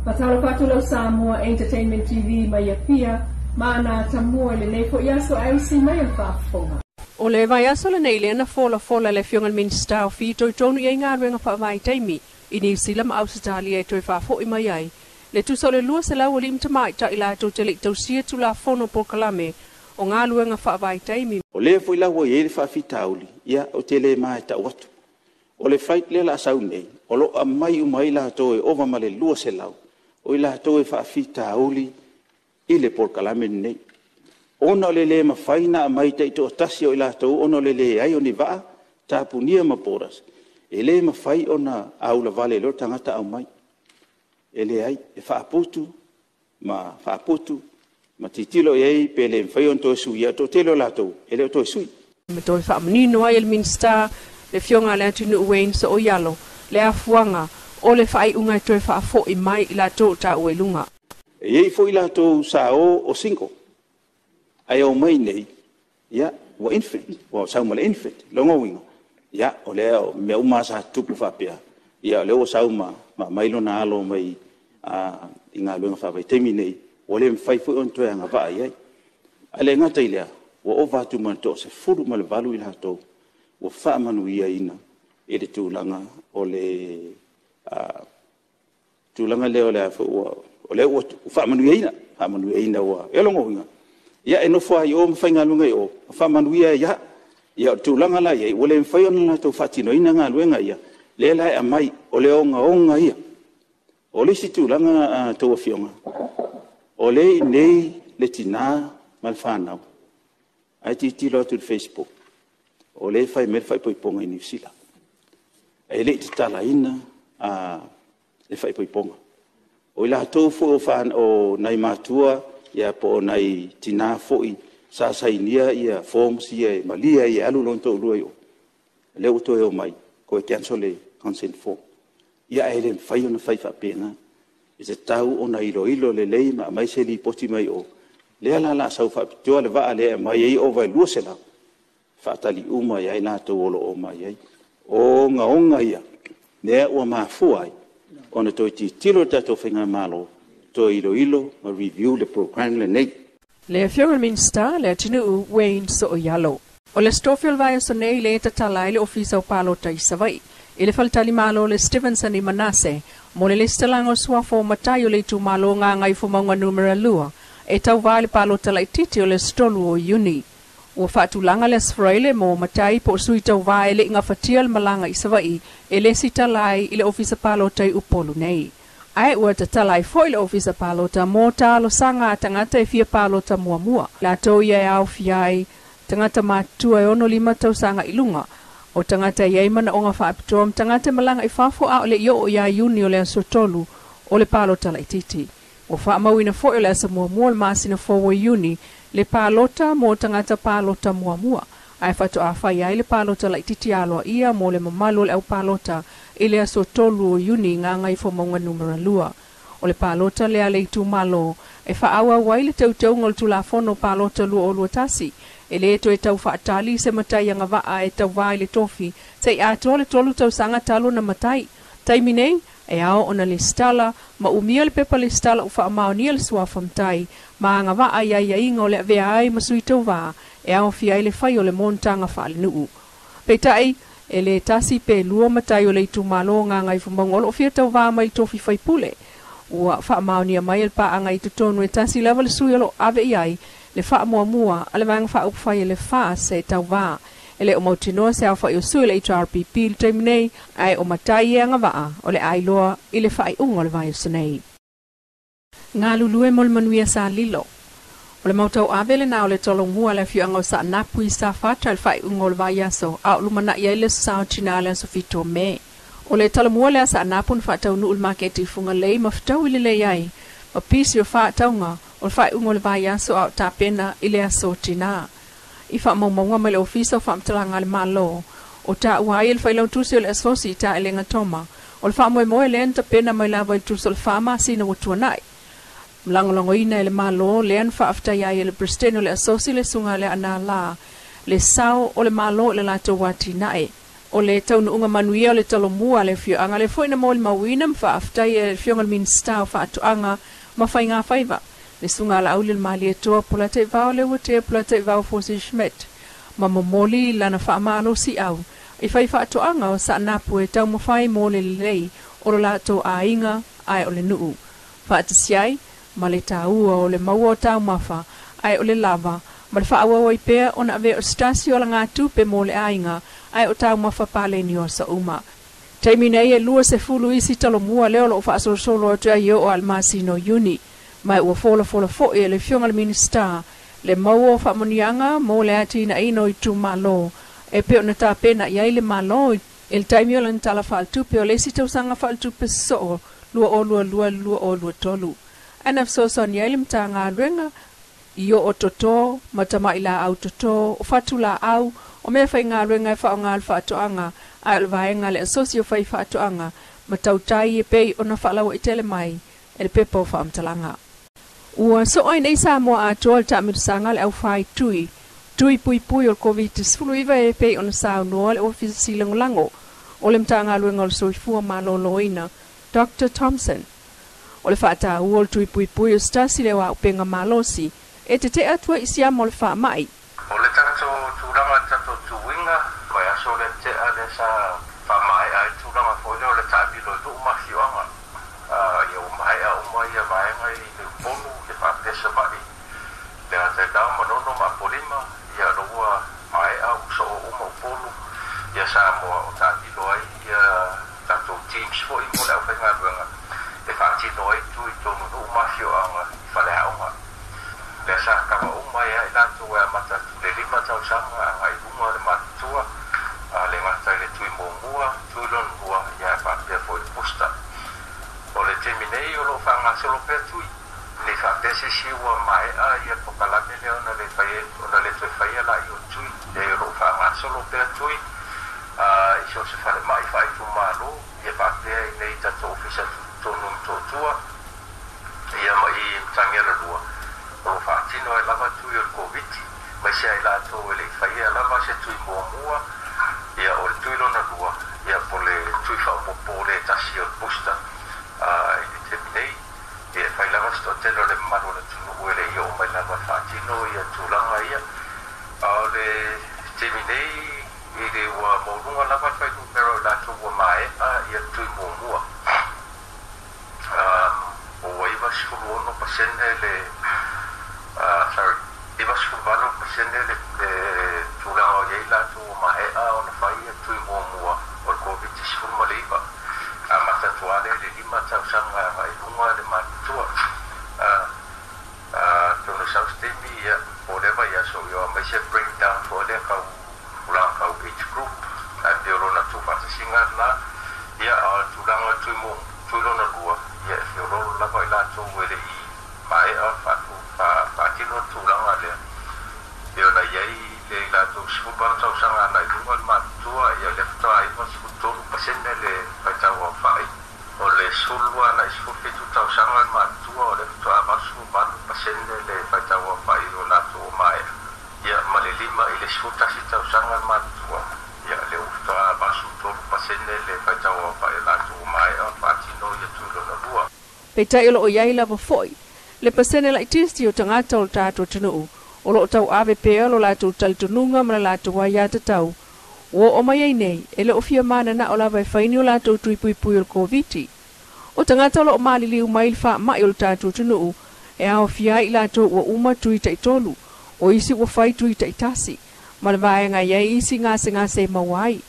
Matalo Patulo Samoa Entertainment TV mai pia mana tamua le nefo yaso IC mai fafonga. O le vai aso le nei lena fola le fiongal minsta o fito tonu ye ngā ruenga wha vai taimi i New Zealand Australia e toi whafo i mai ai. Le tuso le lua se lau o lim tamai ta ila tau te lik tau sia tu la fono po kalame o ngā ruenga wha vai taimi. O le fo ila wo ye le whawhitauli ia o te le mai ta watu. O le fight le la sau nei o lo a mai umai la toe ova ma le lua se lau o ila toe whawhitauli i le por kalame nei. Ono le mawhaina mai te ito tasi o ila tau ono le ai o ni waa tapunia maporas. E le mawhai ona aula vale lo tangata au mai. E le ai e whaaputu ma titilo e ai pe le mwhai on toi sui a to telo la tau e le toi sui. Me toi whaamanino ai el minsta le fionga le atinu uwein so o yalo le afuanga o le whai unga toi whaafo i mai ila tau ta ue lunga. E ei fo ila tau sa o single. Ai o mai nei, ia, wa infant, wa sauma le infant, longo wingo. Ia, o leo, me umasa tupu whapea. Ia, leo sauma, ma mailo na alo mai, i ngā luenga whawai temi nei, o le mwhaifu on toi anga waa iai. Ale ngata i lea, wa o vātu man to se furu ma le valu i lato, wa wha manu ia ina, e le tūlanga o le, tūlanga leo lea, o leo wha manu ia ina, wa, e longo winga. Ia e no fo ai o mawhainga lunga i o, whamanuia ia o tūlanga la ia, o le mwhai ona la tau whatino ina ngā luenga ia, le lai a mai o le onga ia. O le si tūlanga tau a fionga, o le nei le tina mal whanau, ai ti tilo atu Facebook, o le whai mer whai poiponga i New Zealand. E le ti tala ina le whai poiponga. O ila tau fo o nai mātua, ia po nai tina foi sa sainia ia forms ia malia ia alu lonto luo le uto e mai ko cancel le consent form ia ele fai ona fai fa pena is it tau ona ilo le lei ma mai se li poti mai o le ala la sa fa to le va ale mai ai over luo se la fa tali uma ia ina to lo o mai ai o nga ia ne o ma fuai ona to ti tilo tato finga malo to ilo ma review le program le nei. Le fiongal minsta le tinu Wayne so o yalo. O le Stofiel vai so nei le tatalai le ofisa o palo tai savai. Ile faltali malo le Stevenson i Manase. Mo le listalango suafo matayo le tu malo nga ngai fo mga numera lua. E tau vale palo talai titi o le stolu o uni. O fatulanga le sfraile mo matai po sui tau vai le inga fatial malanga i savai. Ele si talai ile ofisa palo tai upolu nei. Ai ua te talai foi le ofisa palota mo talo sanga tangata e fia palota mua. La tau ia e au fiai, tangata matua e ono 5 tau sanga ilunga. O tangata ia mana onga whaapitom, tangata malanga i whafo a o le io o ia uni o le asotolu o le palota lai titi. O whaamawina foi o le asa mua le masina fowo uni, le palota mo tangata palota mua. Ai whato a whai ai le palota lai titi aloa ia mo le mamalu le au palota ile aso tolu o uni ngā ngai fo maunga numera lua. O le palota le ale i tu malo, e whaawa wai le tau ngol tu la fono palota lua o lua tasi. E le eto e tau whaatali se matai anga waa e tau vai le tofi, te i ato le tolu tau sanga talo na matai. Taimi nei, e ao ona le stala, ma umia le pepa le stala u whaamao nia le suafamtai, ma anga waa ia inga o le vea ai masui tau waa, e ao fia le whai o le montanga whaale nuu. Peitai, e le tasi pe lua matai o le itu malo ngā ngai fumangolo o fia tau vā mai tofi whai pule. Ua wha maonia mai el pa anga i tutonu e tasi lewa le sui alo ave iai le wha mua ale vanga wha upwhai le wha se tau vā. E le o mautinoa se au whai o sui le itu RPP le taiminei ai o matai e anga vaa o le ailoa i le whai ungo le vai o sanei. Ngā lulue mol manuia sa lilo. O le mautau avele na o le tolongua le fianga o sa napu i sa fata le whai ungo le vai aso au lumana ia le sao tina le aso fito me. O le talamua le asa anapun whaatau nu ulmaketi funga lei maftau ili le iai. Ma pisi o whaataunga o le whai ungo le vai aso au tapena ili aso tina. I wha maumaunga mai le ofisa o whaamtalanga le malo. O ta uai le whailau tusi o le asosi ta ele ngatoma. O le wha moe le enta pena mai lava i tusi o le whaama sina watua nai. Mlangolango ina le malo le an whaafta iai le pristeno le asosi le sunga le ana la. Le sao o le malo le lato wati nae. O le taunu unga manuia o le talomua le fioanga le foi na mo le mawina mfaaftai e fionga le minsta o faatuanga mawhainga whaiva. Le sunga la auli le mali e toa pula te vao le wate pula te vao Fosi Schmidt. Ma momoli lana whaamalo si au. I whai faatuanga o sa napu e tau mawhai mo le lei o lo lato a inga ai o le nuu. Faatasiai, ma le taua o le maua o tau mawha ai o le lava. Ma le whaawa o i pēr o na ave o stasi o la ngā tupe mo le ainga ai o tau mawha pale ni o sa uma. Taimi nei e lua se fulu isi talo mua leo lo whaasolo solo o tua io o almasi no uni. Mai ua fola fo e le fionga le minista le maua o whamonianga mo le ati na ino i tu malo. E peo na tā pena i ai le malo il taimi o lan tala whaaltupe o le si tausanga whaaltupe so lua o lua tolu. Anaf so son i ai le mta ngā ruenga Io o toto, matama ila au toto, o fatula au, o mea whai ngā ruenga e whao ngā alwhaatoanga, a alwaenga le asosio whai whaatoanga, matautai e pei o na whaalawa i tele mai, e le pepo whaamtalanga. Ua so ai nei Samoa atoa le tamirisanga le au whai tui pui o le COVID-19 iwa e pei o na sao noa le ofisa silangolango, o le mta ngā ruenga o le soifua maloloina, Dr. Thompson. O le whaata ua le pui o stasi le wa upenga malosi, e te atua isi a mo le wha mai. O le tato tūranga tato tūwinga, koe aso le te a le sa wha mai ai tūranga fōne o le tāpilo i tuu mahioanga. Ia umai a umai a vaenga i le uponu ke whapesa mai. Le a te dao manono ma polima, ia roa mai a uso o uma uponu. Ia sa moa o tāpilo ai, ia tato teams fo i mo le au whainga ruanga. Le whaatino ai tu i tonu tuu mahioanga i whale aunga. Le sa kawa uma ia i lato e matatu le lima tau sanga ai uma le matua le ngata le tui mōmua, tui lon hua ia e whapea fo i posta. O le teminei o lo whanga solo pia tui, le whapese siwa mai a ia pokalame le ona le tui whaia la i o tui, le o lo whanga solo pia tui, i so se whale mai whai tu malo, ia whapea i nei tato ofisa tonu mtotua, ia mai mtangera lua. O whaatino e lava tui o COVID, mai se ai lato e le whaia lava se tui mua, ia o le tui lona lua, ia po le tui whaopopo le tasi o pusta, i le teminei, ia whai lava sto telo le maro le tunu le ia o mai lava whaatino ia tūlanga ia, o le teminei, i le ua maurunga lava whai numero lato ua mae, ia tui mua. O waiva sikuru ono pasene le iba sfubano pasende le tulanga o yeila tu mahea o na whaia tui mua o le COVID-19 maliba a matatuale le lima tau sanga ai lunga le matua tono saustemi ia o lewa ia so ia mai se breakdown fo le kau ulanga kau age group a peorona tu whatasinga na ia a tulanga tui lona lua ia peorona lava ila tu ele i mahea whatu Patino tulanga le yo na yai le la to sfuba tau sanga na i ngol matua ya le fta i mas futo pasende le fata wa fai o le sulwa na sfuke tu tau sanga matua o le fta mas fuba pasende le fata wa fai o la to mai ya malelima i le sfuta si tau sanga matua ya le fta mas futo pasende le fata wa fai la to mai o patino ya tu lo na bua Peta ilo o yai lava foi le pasene la itisti o tangata o tato tunu o lo tau ave pea lo lato taltununga ma lato wa ya tau o mai nei ele o fia mana na o lava faini o lato tuipui o COVID o tangata lo mali liu mai fa mai o tato tunu e a fia i lato o uma tui tai tolu o isi o fai tui tai tasi ma le vaenga ia isi nga se mawai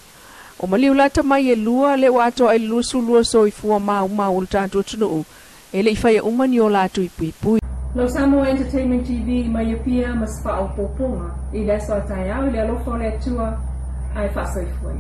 o maliu lata mai e lua le wato ai lusu lua so i fua ma o tato tunu ele ifai umani o la tuipui. Lo Samoa Entertainment TV mai pia mas pa o poponga i le so tai au le lo fo le tua ai fa so i foi.